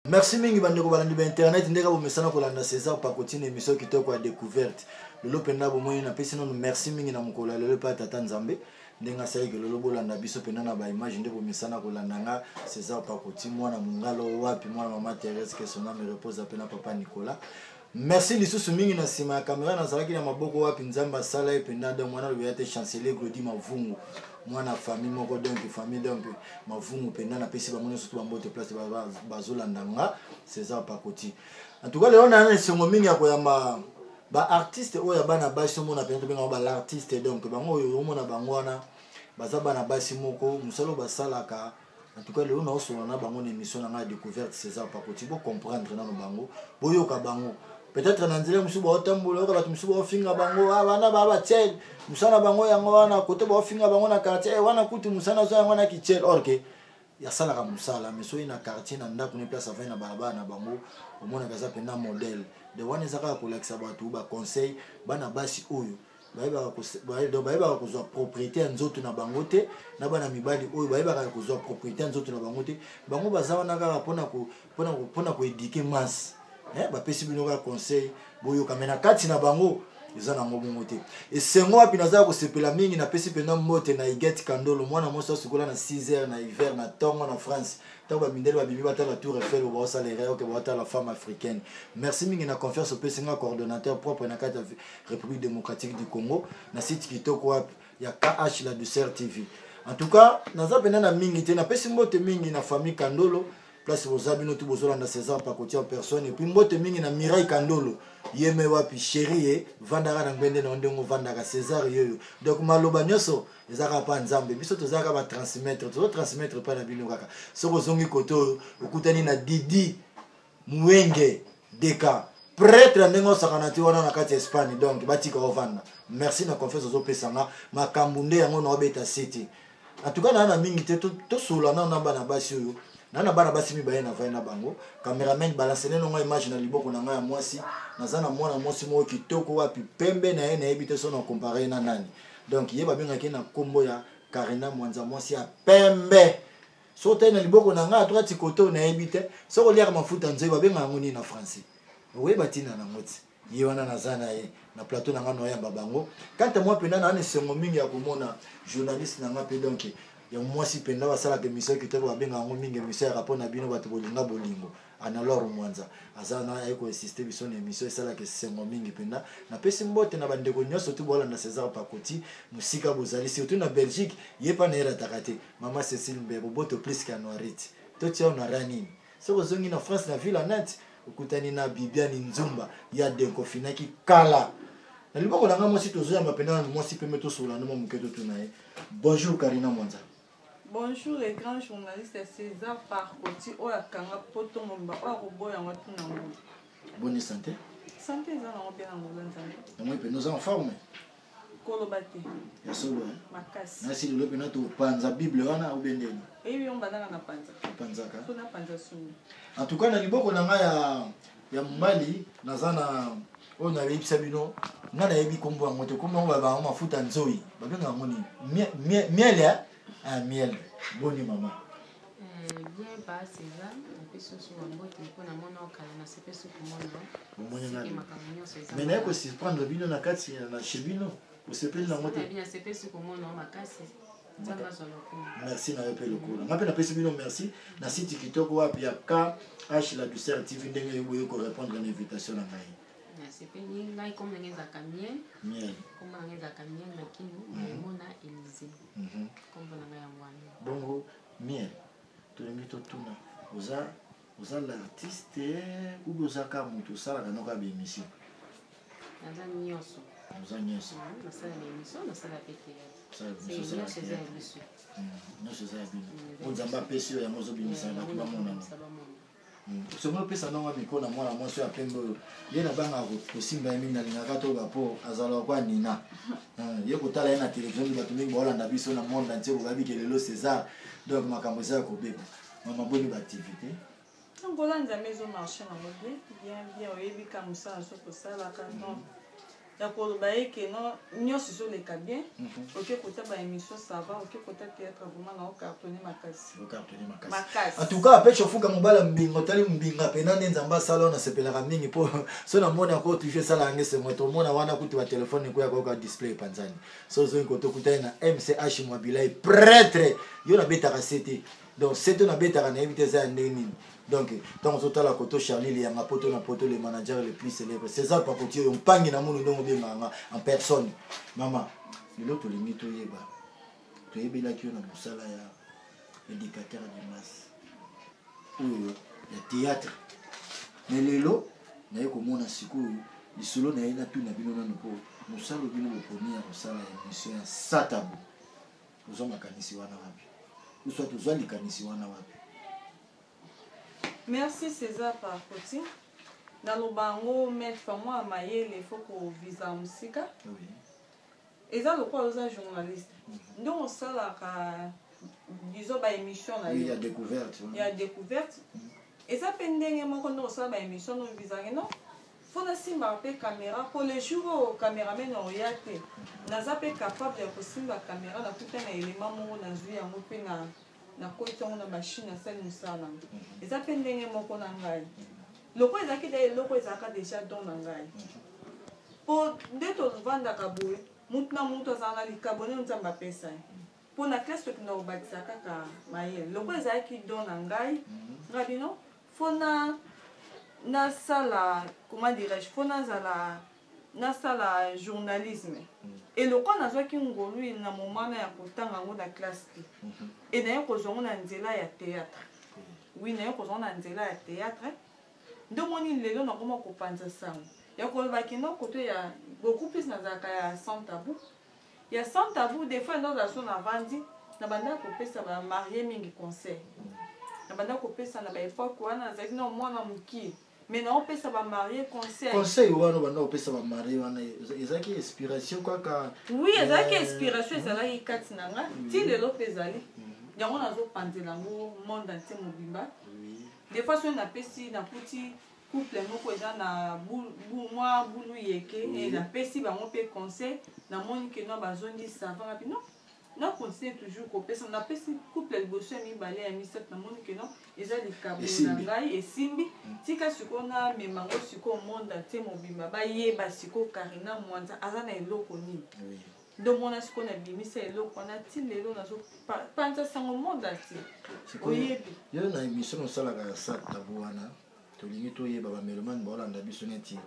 Merci mingi bandeko balandi ba internet ndeka bo mesana ko landa César Pakotine émission kitoko ya découverte. Lelo penda bo moyi na pesi non merci mingi na mukola lelo pa tata Nzambe ndenga sai ke lelo bolanda biso penda na ba image ndeko mesana ko landa nga César Pakotine mwana mungalo wapi mwana mama Thérèse que son âme repose à pena papa Nicolas. Merci lisusu mingi na sima caméra na zalaki na maboko wapi Nzamba sala e penda de mwana lo yate chancelier Glody Mavungu. Mwana famille moko donc famille donc Mavungu penda na pesi ba mona surtout ba mbote place bazolanda nga César Pakoti. En tout cas le on a un songo mingi ya koyamba ba artiste oyo bana basi mona penda benga ba l'artiste donc bango oyo mona bango wana baza bana basi moko musalo basalaka. En tout cas le on a aussi na bango na émission na découverte César Pakoti bo comprendre na bango boyoka bango. Peut-être na nzela musuba otambola ka batu musuba ofinga bango bana baba tchel musana bango yango wana kote ba ofinga bango na quartier wana kuti musana zo yango na kichel orke ya sala ka musala mais so ina quartier na ndako ne place afin na barabara na bango omona kaza pena modèle de wana ezaka ko lakisa batu ba conseil bana basi oyo baeba ko zo propriété nzoto na bango te na bana mibali oyo baeba ko zo propriété nzoto na bango te bango bazawa na ka pona ko éduquer masse ba pesi bino ka conseil boyo kamena kati na bango eza na ngobongo te et sengo api naza ko sepela mingi na pesi pena mote na Iget Kandolo mwana moso sikola na 6h na hiver na tongo na France tant ba mindele ba bibi bata la tour Eiffel ba sa les réaux que bata la femme africaine. Merci mingi na confiance au pesi nga coordonnateur propre na kati République démocratique du Congo na site kitoko api ya KH la Dessert TV. En tout cas naza pena na mingi te na pesi mote mingi na famille Kandolo place bozabino tu bozolanda César Pakoti en personne et puis mbote mingi na Mirai Kandolo yeme wapi chérie vandaka na ngende na ndongo vandaka César yoyo donc maloba nyoso ezaka pa Nzambe biso tozaka ba transmettre pa na bino kaka soko zongi koto okutani na Didi Muenge Deka prêtre ndengo sakanati wana na kati Espagne donc batika ovanda merci na confiance ozo pesanga makambunde yango na obeta city en tout cas na mingi te to solo na bana basi oyo nana bana basi mi bayena vaina bango cameraman balance neno nga image na liboko na nga ya mwasi nazana mwana mwasi mo kitoko wapi pembe na ye na ebite so na comparer na nani donc ye babenga ke na kombo ya Karina Mwanza mwasi ya pembe so te na liboko na nga atoka tikoto na ebite so ko liaka mafuta nzoi babenga ngoni na français we batina na moti ye wana nazana ye na plateau na nga no ya babango kanta moi pena na ne sengo mingi ya komona journaliste na nga pe donc ya mwasi penda basala ke mission kitoko babenga ngo mingi mission ya rapport na bino bato bolinga bolingo analor Mwanza azana eko insister biso na mission esala ke sengo mingi penda na pesi mbote na bandeko nyoso tu bola na César Pakoti musika bozali surtout na Belgique yepa na era takate mama Cécile Mbebo boto plus ka noirite to tia na rani soko zongi na France na ville net ukutani na Bibiani Nzumba ya denkofinaki kala na liboko na nga mwasi tozo ya mapenda na mwasi pembe to sola na muketo tunaye. Bonjour Karina Mwanza. Bonjour les grands journalistes César Pakoti oya kanga poto momba oya koboya ngatu na ngo. Bonne santé. Santé za na bien na ngolanda. Moi pe nous en forme. Kolobate. Ya solo. Makasi. Na si le pe na to panza Bible wana ubendeni. Oui on banana na panza. Panzaka. So na panza sunu. En tout cas na liboko na nga ya mbali nazana o na yebisa bino nga na yebi kombo ngo te kombo ba ba mafuta nzoi. Babenga ngoni miel ya miel. Boni maman. Bien pas César, on peut se sur un boîte pour na mono kala na sepe su kumono. Mais na ko si prendre bino na kati na chibino. Vous sepeli na moto. Bien sepe su kumono makasi. Zanga zoloko. Merci na repelo ko. Na pe na pesi bino merci na site kitoko wapi ya KH la Dessert TV ndenge yoboye ko répondre à l'invitation na ngai. C'est pas ni là comme les miel. Miel. Comme les miel na kinu mona Élysée. Comme on a ngwana. Bongo miel. To ngi to tuna. Oza l'artiste ou oza ka mutu sala na ka be émission. Naza nyoso. Oza nyoso. Na sala émission, na sala pété. C'est émission. Nyoso za bino. Ozamba pesio ya mozo binisa na kuma mona. Somo pesa na ngwa mikona mwana mwasi ya pembe ye na banga ko simba mingi na lingaka to bapo azala kwa nina ye ko tala na télévision ba tumingi bola na biso na monde entier ko babi kelelo César donc makambo za ko beba mama boni ba activité Angola nzambe zo marché na mode bien oyebi ka musala so ko sala ka non ya koloba eke non nyonso ezoleka bien oke kota baémission ça va oke kota théâtre vraiment na ocartonné makasi en tout cas ape chofuka mobala mbinga otali mbinga pena nde nzambe asala ona sepelaka mingi mpo so namoni ako touche esala yange sengwe tomona wana kuti batelefone ekoya koyoka display panzani so ozongi koto okutani na mch mwabilai prêtre yo nabetaka sete donc sete nabetaka nayebi te eza ya ndenge nini donc ntango ozotala koto charlie liyanga poto na poto le manager le plus célèbre César Pakoti oyo mpangi na munu ndongo obenganga en personne mama lelo tolingi toyebelaki yo na mosala ya éducateur de masse oyo ya théâtre mais lelo naye komona sikoyo lisolo naye natuna bino nano mpo mosala obino boponi ya kosala ya émission ya satabu ozwa makanisi wana wapi uswa tozwa likanisi wana wapi? Merci César Pakoti. Dans le bango, mettre moi à mailler les faut qu'on vise à musique. Oui. Et ça, le quoi, aux journalistes. Donc, on sait là, disons, bah émission là. Oui, il y a découverte. Il y a découverte. Et ça, pendant que nous avons une émission, nous visons non. Faut aussi marquer caméra pour les jours où caméraman ont réacté. Nous sommes capables de possible la caméra, la tout un élément où on a joué en open na koita na machine na sali musala eza pe ndenge moko na ngai loko ezaki de loko ezaka déjà don na ngai po nde tovandaka boye mutu na mutu azala na likabo nde nzambe apesa ye mpo na classe toki na kobakisa kaka mayele loko ezalaki don na ngai ngai bino fo nasala comment dirais-je fo nasala journalisme et le quoi nazwaki ngolu na moment na ya kotanga ngo na classe te et naye kozongo na nzela ya théâtre oui naye kozongo na nzela ya théâtre ndo moni lelo na koma kopanza sango ya kolobaki no koto ya beaucoup plus nazalaka ya sans tabou ya sans tabou des fois ndo zaso na vandi na banda kopesa ba marié mingi conseil na banda kopesa na ba époque wana nazalaki na mwana moki mais non pesa ba marié conseil wana banda pesa ba marié wana ezaki inspiration kaka oui ezaki inspiration ezalaki kati na nga ti lelo pezali yango nazo panzela ngo monde entier mobimba des fois so na pesi na kuti couple moko eza na mwa bulu yeke et na pesi bango pe conseil na moni ke no bazondi savant rapi non na continue toujours kopesa na pesi couple liboso ya mibale ya misatu na moni ke no eza likabo na ngai esimbi tika sikoyo na memango sikoyo monde entier mobimba bayeba sikoyo Karina Mwanza aza na eloko nini ndo mona sikoyo na bimisa eloko wana ti lelo nazopanza sango monde entier oyebi yo na émission osalaka ya satabu wana tolingi toyeba bamelomane baolanda biso neti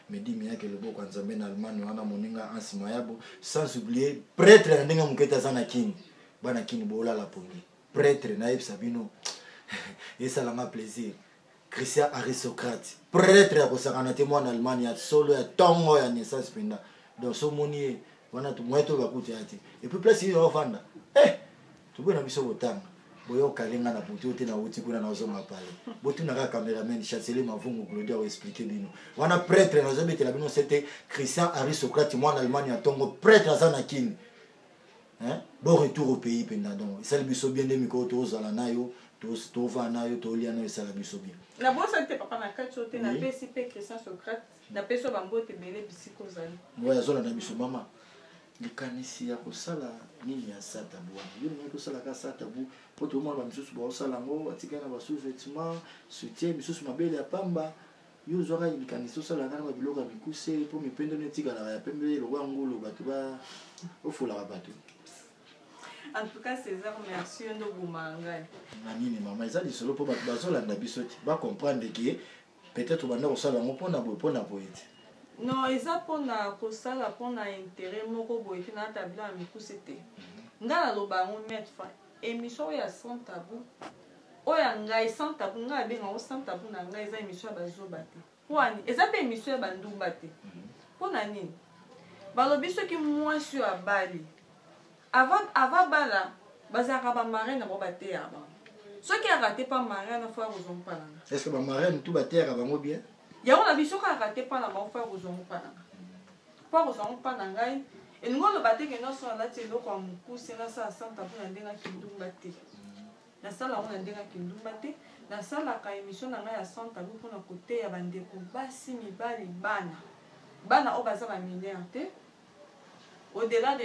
Medi Miyake Loboko ya Nzambe na Allemagne wana moninga Ansi Mayabo sans oublier prêtre na ndenge moketa za na kini bana kini bolala pongi prêtre na yebisa bino esalanga plaisir Christian aristocrate prêtre ya kosakana te mwana Allemagne ya solo ya tongo ya naissance penda donc so moni wana tu mweto bakuti ati et puis place yo vanda tu bona biso botanga boyo kalenga na butu te na uti kuna na ozonga pale botu na cameraman Chancelier Mavungu Claudia wa expliquer bino wana prêtre na zobetela bino c'était Christian aristocrate mwana Allemagne ya tongo prêtre azana kini bon retour au pays penda donc ça le biso bien de miko to zala nayo to va nayo to lia nayo ça le biso bien na bosa te papa na katso te na pesi pe Christian Socrate na peso bambote bele bisiko zali ouais azola na biso mama likanisi ya kosala nini ya satabu wana yo nini kosala ka satabu po to mona bamisusu baosala ngo atika na basous-vêtements soutien bisusu mabele ya pamba yo zwaka likanisi osala ngana babiloko ya mikuse po mipendo netikala ya pembe lokwa ngulu bato ba ofolaka bato. En tout cas, César, merci de vous manger. Nani maman, ça dit solo pour bazolanda biso ti ba comprendre que peut-être banda kosala ngo pona poète. Non, eza pona kosala pona intérêt moko boye na tabla mikuse te. Ngala loba ngo mettre fa émission ya sans tabou. Oya ngai sans tabou nga benga o sans tabou na ngai eza émission ya bazoba te. Poani, eza pe émission ya bandumba te. Pona nini? Balobi soki mwasi ya bali. Avant bala, bazaka ba marraine na ba te ya ba. Soki a raté pas marraine na fois aux pas. Est-ce que ba marraine tout ba terre ba ngo bien? Ya on a biso ka raté pas na ba fois aux pas. Fois aux pas na ngai. Et nous le baté que non so la ti lo kwa mkusi na sa santa pour ndenga kindumba te. Na sala on ndenga kindumba te. Na sala ka émission na ngai ya santa pour na côté ya bandeko basi mibali bana. bana o baza ba mineur te au-delà de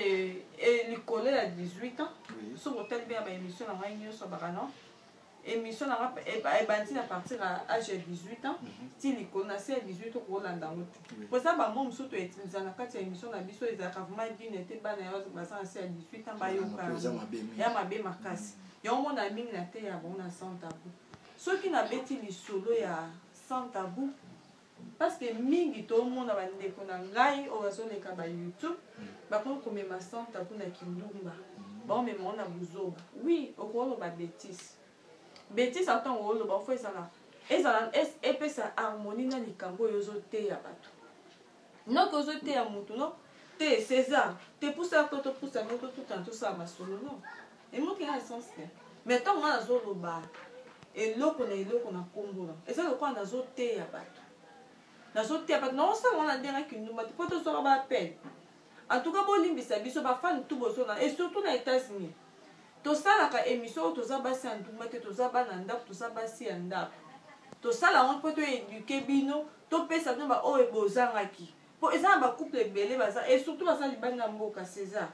l'école à 18 ans sur hôtel bien ba émission na ngai nyonso bakana émission na nga ebandi na partir à âge de 18 ans ti l'école na c'est 18 ans ko landa ngoto pour ça ba mo msuto etiliza na kati ya émission na biso ezaka vraiment bien te bana ya baza na c'est 18 ans ba yoka ya mabe makasi ya omona mingi na te ya bona sans tabou soki na beti lisolo ya sans tabou parce que mingi to mona bandeko na ngai o bazoleka ba YouTube bakon komema sans tabou na kindumba bon mais mon na buzoba oui okolo ba bêtise attend o ba fo ezala epesa harmonie na likambo yozo te ya bato non ko zo te ya mutu no te César te poussa to poussa no to tout ça masolo non et moi qui a sens mais tant on a zo ba eloko na kombola eza lokwa na zo te ya bato non ça on a déjà qu'une numba pour te sera ba peine en tout cas bolimbisa biso ba fan tout bozona et surtout na États-Unis to sala ka émission to za basi anduma te to za bana ndap to za basi andap to sala on peut to éduquer bino to pesa no ba o ebozangaki po eza ba couple belé baza et surtout baza libanga mboka César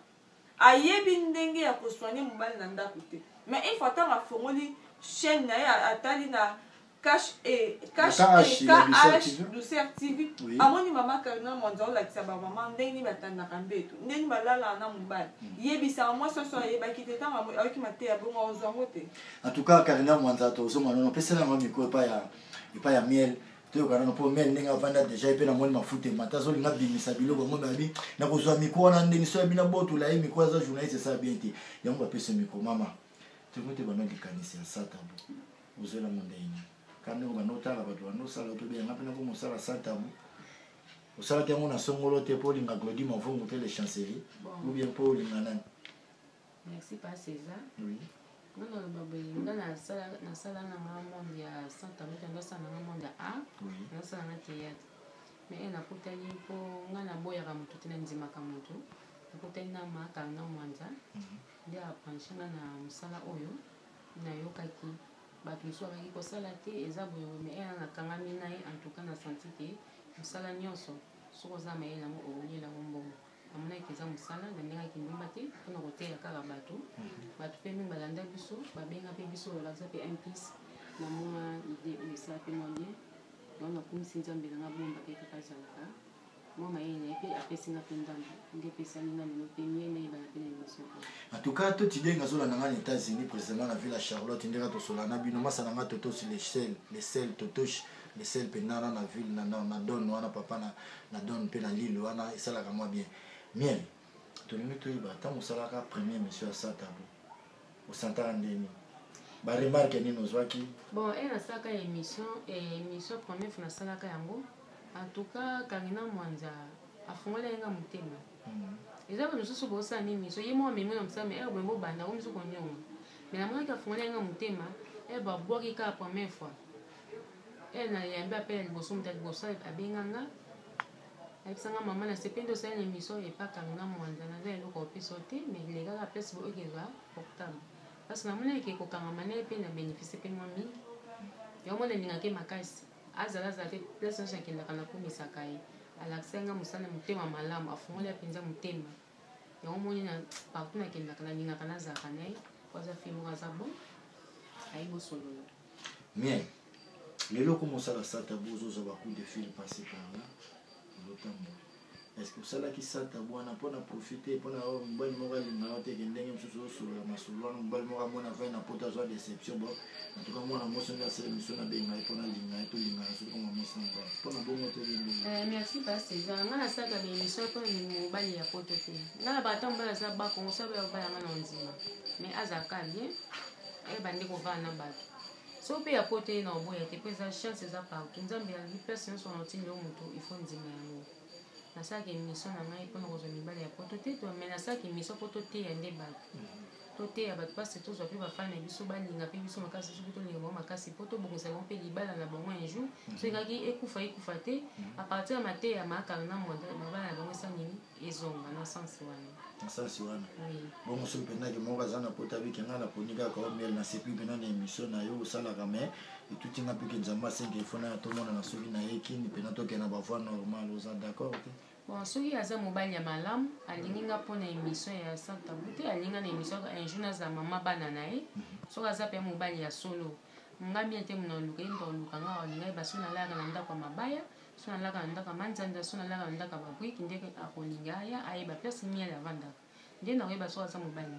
ayebi ndenge ya ko soigner mobali na ndap te mais il faut attendre fongoli chaîne na ya atali na cash Douceur TV amoni mama Karina Mondial la kisaba mama ndeni batanda kambeto ndeni balala na mobali yebisa moi soso yebaki te tanga avec mate ya bongo ozongo te en tout cas Karina Mondial to zo mano pesa na miko pa ya miel to kana po miel ndenge avanda déjà epe na moni mafute mata zo linga bimisa biloko mo babi na kozwa miko na ndeni so bina botu la miko za journaliste ça bien ti yango pesa miko mama to mote bana likanisi ya satabu uzela mondeni quand on a noté la bateau, nous salons tout bien. Maintenant, comme on sala satabu, on sala tellement na songolo te pour l'inga glodi mon fond monter les chancelleries ou bien pour l'ingana. Merci pas César. Oui. Non non babu, na sala na maman ya satabu tendo sala na maman ya a. Oui. Na sala na théâtre. Mais na kutani po ngana boya ka mutu tena nzima ka mutu. Na kutani na maka na mwanza. Ndia apanshinga na msala oyo na yokaki. Bato so ba ko sala te eza boyo mais na kangami na en tout cas na senti que musala nyonso soko za mai na mo olie la bombo amona ke za musala na ndenge ki ndumba te pona ko te ya kala bato pe mingi balanda biso ba benga pe biso la za pe un piece na mwa idée o ça pe mo bien donc na kumisi nzambe na bomba pe ka zalaka moi mai na pe apesi na pe ndambe nge pesa ni na no pe miene ba pe na émission. En tout cas to tidenga zo la nga les États-Unis précisément la ville à Charlotte ndeka to solana bino masa nga toto sur les sels totoche les sels penana na ville na donne wana papa na donne pe na lille wana esala ka moi bien miel to lingi to iba ta musala ka premier monsieur Satabu au santara ndeni ba remarque ni nozwaki bon na saka émission première fois na sala ka yango en tout cas Karina Mwanza afongola nga mutema eza ba nusu bo sa ni miso yemo memo na msame e bo banda ko miso ko nyongo mais na mwana ka fongola nga mutema e ba boki ka première fois e na yamba pe liboso mutaki bosa abenganga ayebisanga mama na sependo sa émission et pas Karina Mwanza na za eloko peso te mais les gars place bo ekezwa portable parce que na mwana ke ko kanga mane pe na bénéfice pe moi mingi yo mwana ningake makasi azala te place na kenda kana kumisa kai alaksenga musana mutema malamu afungola penza mutema ya omoni na partout na kenda kana ninga kana za kana kwaza filmu za bon aibo solo bien lelo comme ça la Satabu zo ba coup de fil passé par là l'automne est-ce que ça là qui Satabu ana pona profiter pona mbali mo gali na ote kendenge msusu solo la masolo na mbali mo mona fa na pota zo déception bon en tout cas moi na motion de cette émission na benga pona linga to linga so comme motion ba pona bongo te merci pas César ngana saka l'émission pona ni mbali ya poto te ngana bata mbala za ba ko so ba ya ngana nzima mais azaka bien e bandi ko va na bato so pe ya poto na oboya te pesa chance za partout nzambe ya personne son otini lo moto il faut nzima yango na saka émission na ngai pona ko zo mibali ya poto te to mais na saka émission poto te ya nde bato to te ya bato parce que to zo pe ba fan na biso balinga pe biso makasi so to linga makasi poto bongisa ngo pe libala na bango un jour jours so ekaki ekufa te à partir ya mate ya makarina monda mabala na bango esa nini ezonga na sens wana sens wana bongo so mpendaki moko aza na pota biki nga na poni kaka omel na sepi mpena na émission na yo osalaka mais etutinga mpeke nzambe asenga efona ya tomonana soki na ye kini mpena tokende na bavoi normal oza d'accord te bon soki aza mobali ya malamu alingi nga mpona émission ya santa bute alingi na émission un jour naza mama bana na ye soki aza mpe mobali ya solo ngami ete mona oluka ye mpa oluka nga alinga yeba so nalaka na ndako ya mabaya so nalaka na ndako ya manzanza so nalaka na ndako ya babwiki nde akolinga aya ayeba place miele avandaka nde nakoyeba soki aza mobali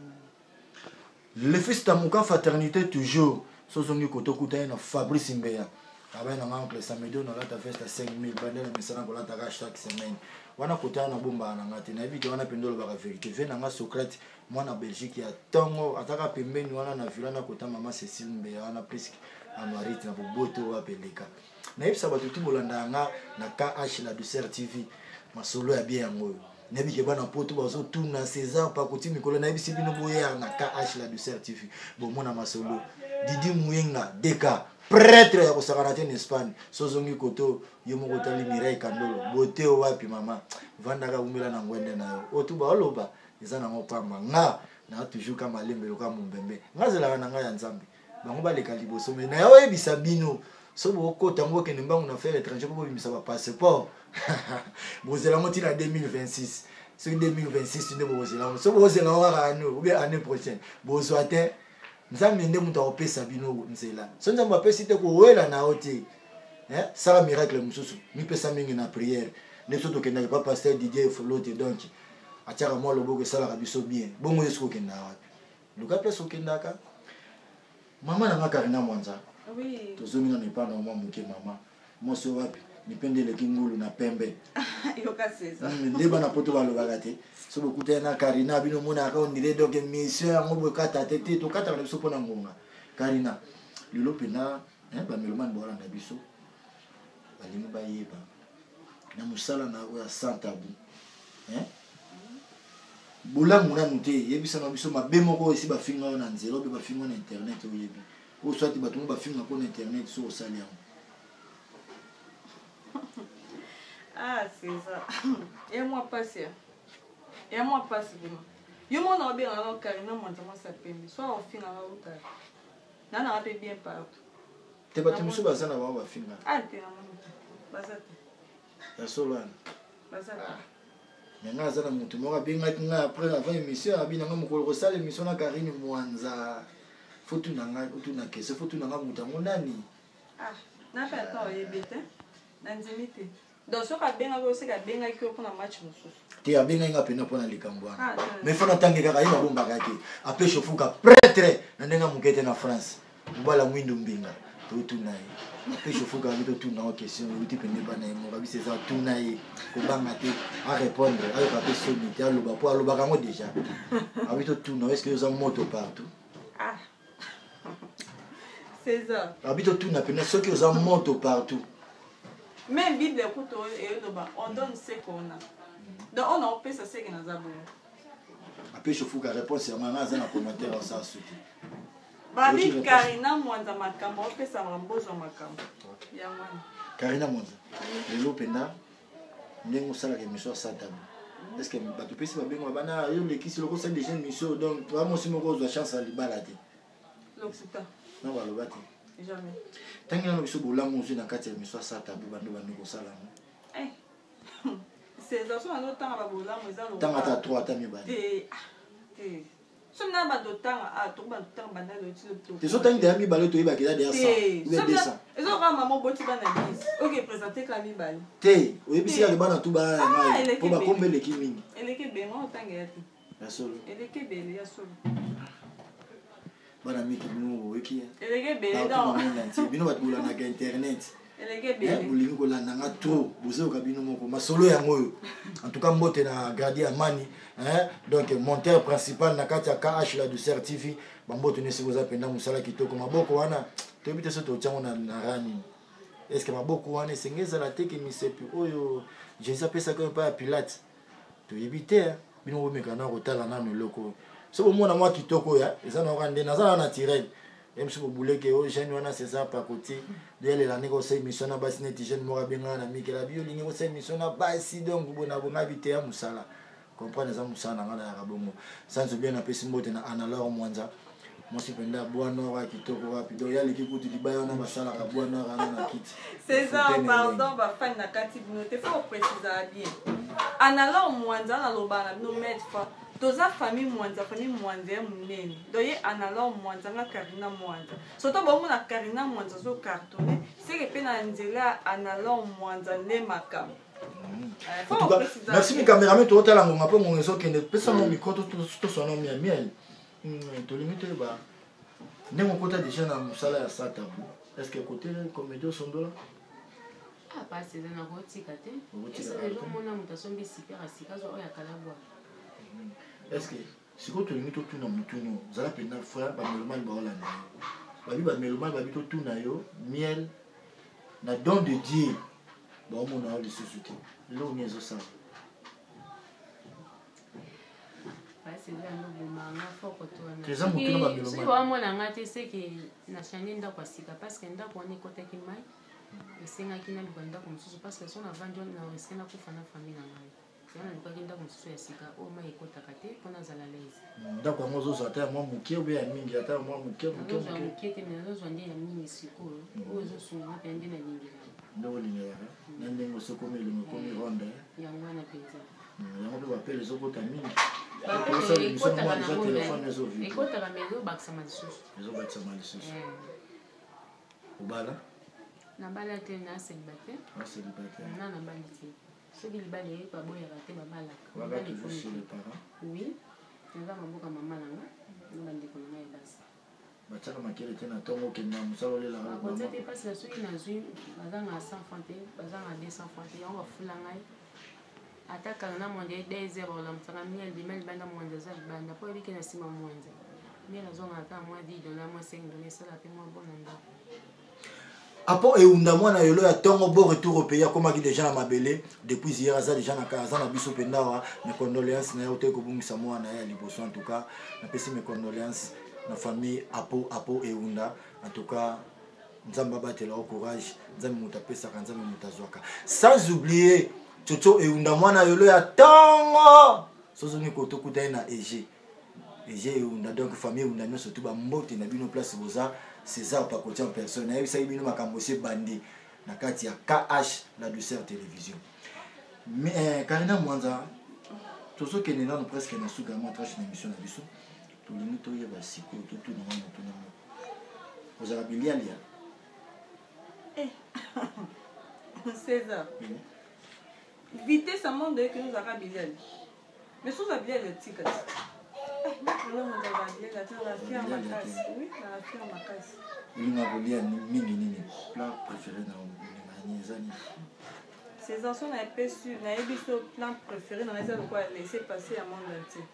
le fils tamuka fraternité toujours sozongi kotokuta ye na Fabrice Mbeya abai na oncle Samedo na lata festa 5000 bandela misana kolata ka chaque semaine wana kota na bomba na ngati na biki wana pendolo ba vérité ve na nga Socrate mwana Belgique ya tongo ataka pembeni wana na vila na kota mama Cécile Mbeya wana presque anuarite na boboto wa peleka na yebisa bato tibolanda nga na KH la Douceur TV masolo ya bien yango nebi ke bana poto bazo tuna César pa kuti mikolo na yebisi bino boya na KH la Douceur TV bo mona masolo Didi Mouyenga deka prêtre ya kosakana te en Espagne sozongi koto yo moko tali Mireille Kandolo bote wapi mama vandaka umela na ngwende na yo otuba oloba eza na mopamba nga na toujours kama lembelo kama mbembe ngazela na nga ya nzambe bango baleka liboso me na yo ebisa bino so bokota ngo kende mbangu na faire étranger po bimisa ba passeport bozela ngo tina 2026 so 2026 nde bozela ngo so bozela wa ano ou bien année prochaine bozwa te nzambe nde mutu akopesa bino nzela so nzambe apesi te kowela na yo te sala miracle mosusu mipesa mingi na prière nde so tokendaki pa pasteur Didier Folote donc atiaka mwa loboko esalaka biso bien bongo ye soki okendaka wapi luka place okendaka mama na nga Karina Mwanza tozongi na nipana mwa moke mama mwasi wapi nipende eleki ngulu na pembe nde bana poto balobaka te so bokuta na Karina bino monaka ondire donc mission yango bokata te te tokataka na biso mpona ngonga Karina lelo mpena bamelomane baolanda biso balingi bayeba na mosala na oyo ya sans tabou bolamu nanu te yebisana biso mabe moko esi bafinga oyo na nzela obe bafinga na internet oyebi oyo swati bato mo bafinga mpo na internet so osali yango c'est ça et moi passer vraiment yo mona obenga na Karina Mwanza mwasa pembe so ofinga na utari nana ape bien partout te bato miso baza na bango bafinga te na mona baza te ya solo wana baza te nga aza na motu moko abengaki nga après avant émission abinanga mokolo kosala émission na Karine Mwanza fotu na nga otuna kese fotu na nga motu yango nani nape ata oyebi te nandimi te donc soki abengaki oseki abengaki mpona match mosusu te abengaki nga mpena mpona likambo wana mais fona ntange kaka ye babombaka te ape shofuka prêtre na ndenge moke te na France mobala mwindo mbinga totuna ye ape shofuka abi totuna o question euti pene bana ye moko abi seza tuna ye kobanga te arépondre ayoka mpe soni te aloba mpo alobaka yango déjà abi totuna est ce que oza moto partout César abi totuna pene soki oza moto partout même Bible écoute on donne ce qu'on a donc on a opesa ce que nous avons ape shofuka réponse ya mama aza na commentaire ça souti babi Karina Mwanza makambo opesa mbozo makambo ya mwana Karina Mwanza lelo penda ndenge osalaka émission ya Santa est ce que bato pesi babenga bana yo lekisi loko osali déjà émission donc vraiment moko ozwa chance ya libala te l'Occitan non baloba te jamais ntangi nano biso bolamu ozwi na kati ya émission ya Santa bando bandi kosala yango César so nano tanga babolamu eza lo tanga ata 3 ata mibale soki na bato tanga tokoba totanga banda loti te so tangi deya mibale toyebaki eza deya 100 oubien 200 ezokaa mama oboti bana 10 oke présente ka mibale te oyebisi kaka bana tu bana ngai mpo bakomba eleki mingi eleki ebele ngo otanga ya te ya solo eleki ebele ya solo bana miki bino boyoki eleki ebele bino bato bolandaka internet eleki ebele bolingi kolandanga trop bozoyoka bino moko masolo yango oyo en tout cas mbote na Gardien Amani donc monteur principal na kati ya KH la Douceur TV bamboto nesi boza penda mosala kitoko maboko wana toyebi te so totyango na rani est ce que maboko wana esenge ezala teke misepi oyo jésus apesaka oyo mpa ya Pilate toyebi te bino bomeka na kotala nano eloko oyo so bomona mwa kitoko oyo eza na oka nde naza na naturel même si vous voulez que les jeunes wana César par côté de l'année qu'on sait mission na basi net jeune mora benga na mikela bio lingi qu'on sait mission na basi donc bona bona habiter ya musala comprendre ça musala ngana ya kabongo sans oublier na pesi mbote na analor mwanza moi si penda bwana kitoko wapi donc ya likikuti libaya na masala ka bwana na kiti César pardon ba fan na kati binote faut préciser bien analor mwanza na lobana no mettre fa toza famille mwanza ya munene doye analor mwanza nga Karina mwanza soto bongo na Karina mwanza zo cartonné c'est que pena nzela analor mwanza ne makam. En tout cas, merci mes caméramans tout à l'heure on appelle mon réseau qui ne peut pas mon micro tout son nom miel to limite ba ne mon côté déjà na musala ya sa tabou est-ce que côté comédie sont là ah pas c'est dans la route kate est-ce que le monde a mutation bi super asika zo ya kalabwa. Est-ce que si vous avez tout na mutuno zala pena frère ba melman ba Hollande ba bi ba melman ba bi tout na yo miel na don de Dieu ba mo na le sous-souté lo nyezo ça pas c'est là no bomanga foko to na les amis mutuno ba melman si wa mo na ngate c'est que na chanye nda kwa sika parce que nda kwa ni kota ki mai esenga kina libanda ko mususu parce que son avant na risque na kufana famille na ngai yana nikaki ndako mosusu ya sika oyo mai ekotaka te mpona azala lese ndako yango ozozwa ata ya mwa moke obe ya mingi ata mwa moke te me nazozwa nde ya mingi sikoyo oyo ezosunga mpe nde nalingelaka nde olingelaka na ndenge osokomi elingo ekomi ronde yango wana mpenza yango mpe bapele ezokota mingi ekotaka me ezobakisama lisusu ezobakisama lisusu obala nabala te na célibataire na nabali te soki libala eyeba boyaka te babalaka oui eza maboka mama nanga na bandeko na ngai basi batiaka makele te na ntongo okenda mosala olelaka bakonza te mpasi na soki nazwi bazanga na 100 francs te bazanga na 200 francs te yango bafula ngai ata kala na mwanda 2 heures olamusaka miel bima libanda mwanda eza libanda mpo ebiki na nsima mwanda miel azonga ata mwa 10 dollars mwa 5 dollars esala mpe mwa bona ndako apo eunda mwana yolo ya tongo bo retour au pays akomaki déjà na mabele depuis hier aza déjà na kaza na biso pendawa mes condoléances na yote ko bungisa mwana ya liboso en tout cas na pesi mes condoléances na famille apo eunda en tout cas nzamba batela au courage nzambe mutapesa kanzambe mutazwaka sans oublier chocho eunda mwana yolo ya tongo sozo ni koto kutai na EG eunda donc famille eunda no surtout ba mbote na bino place boza César Pakoti en personne et ça ibino makambo se bandi na kati ya KH la douceur télévision mais Karina Mwanza tout ce que nous avons presque na suka mo trash na émission na biso to limito ya ba siko to na mo to na mo ozala bilialia César vitesse à monde que nous avons bilial mais sous la bilial le tika plat préféré ces enfants n'avaient pas su n'avaient pas plan préféré dans les quoi laisser passer à monde entier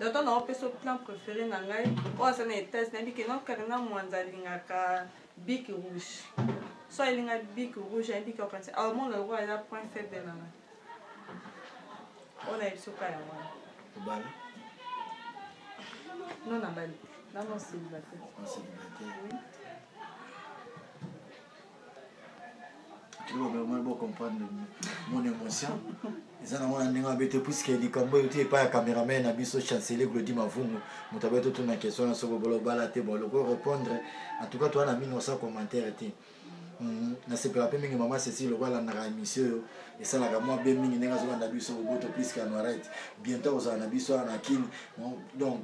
donc on a pas ce plan préféré dans ngai oh ça n'est test n'a dit que non Karina Mwanza lingaka bic rouge soit il a bic rouge un bic orange alors mon le roi il a point faible là on a eu ce cas là non, non, non, célibataire. Oui. Tu vas vraiment comprendre mon émotion. Ils ont un peu puisque les cambouis n'étaient pas un caméraman, un biseau chancelier, Glody Mavoum, nous avons toute une question sur le blog, répondre. En tout cas, toi, on a mis nos commentaires. Na sepela pe mingi mama Cécile lokola na émission et ça la moi bien mingi nenga zo na biso boto plus qu'à noirette bientôt aux na biso na kini donc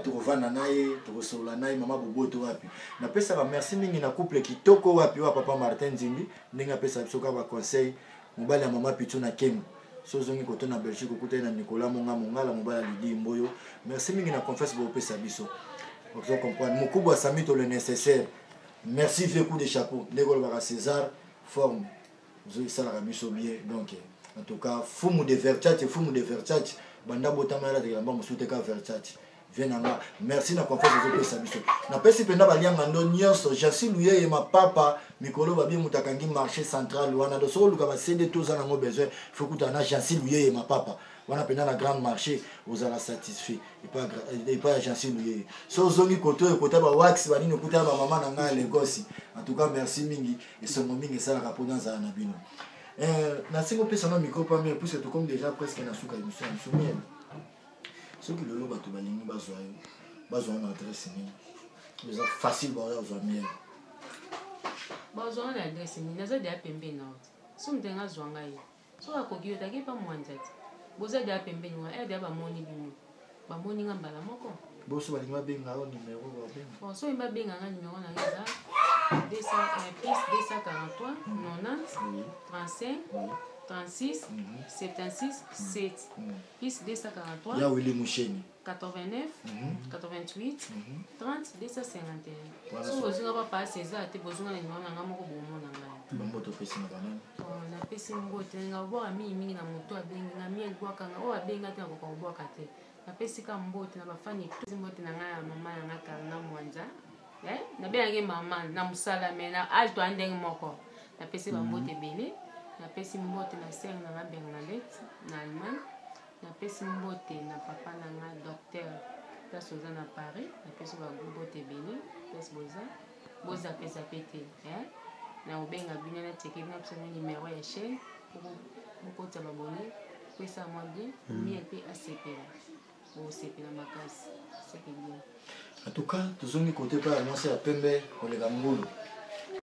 to kovana naye to kosola naye mama boboto wapi na pesa ba merci mingi na couple kitoko wapi wa papa Martin Zimbi nenga pesa biso ka ba conseil mobali ya mama Pichu na Kemi sozongi koto na Belgique okuta na Nicolas Mongala mobali Lidi Mboyo merci mingi na confesse bo pesa biso vous comprenez mukubwa Sami to le nécessaire. Merci fait coup de chapeau. L'école va César forme. Vous avez ça la mission bien. Donc en tout cas, fumu de Versace, Banda botama la de la bombe sous te ka Versace. venanga merci na confiance ezopesa biso napesi mpena balianga ndo nyonso jasi luyeye mapapa mikolo babi mutakangi marché central wana do soko luka basende toza nango besoin faut kuta na jasi luyeye mapapa wana mpena na grand marché ozala satisfait epa ya jasi luyeye so ozongi koto ekota bawax banini okuta bamama na ngai ya legosi en tout cas merci mingi esongo mingi esalaka mpona nzala na bino nasengi opesanga micro pamere puisque tokomi déjà presque na suka émission ya biso miele soki lelo bato balingi bazwa na adresse nini eza facile baoya ozwa miele bazwa na adresse nini naza deya pembeni na so moto nga azwa ngai so akoki yo taki pa mwanza ti boza deya pembeni wa deya bamoni bino bamoni nga mbala moko boso balingi babenga o numero babenga so oyemba benga nga numero na nga eza plus 243 90 35 36 76 7 plus 243 ya wili musheni 89 88 30 251 so bozunga bapasi eza te bozunga na numero na nga moko bomona ngai bamboto opesi na banani napesi mbote nga obwaka mingi na moto abenginga mi elibwakanga oyo abenga te nakoka kobwaka te napesi ka mbote na bafani tozi mbote na ngai ya mama na nga Karina Mwanza nabengaki mama na mosala me na age to andenge moko napesi bambote ebele napesi mbote na sere na nga Bernadette na Allemagne napesi mbote na papa na nga docteur place oza na Paris napesi bagumbote ebele place boza pesa pete na obenga bino na teke bino pesa numéro ya chaîne bokota babone pesa mwa bien miel mpe asepela bosepela makasi seke bien en tout cas tozongi kote pa annonce ya pembe koleka ngulu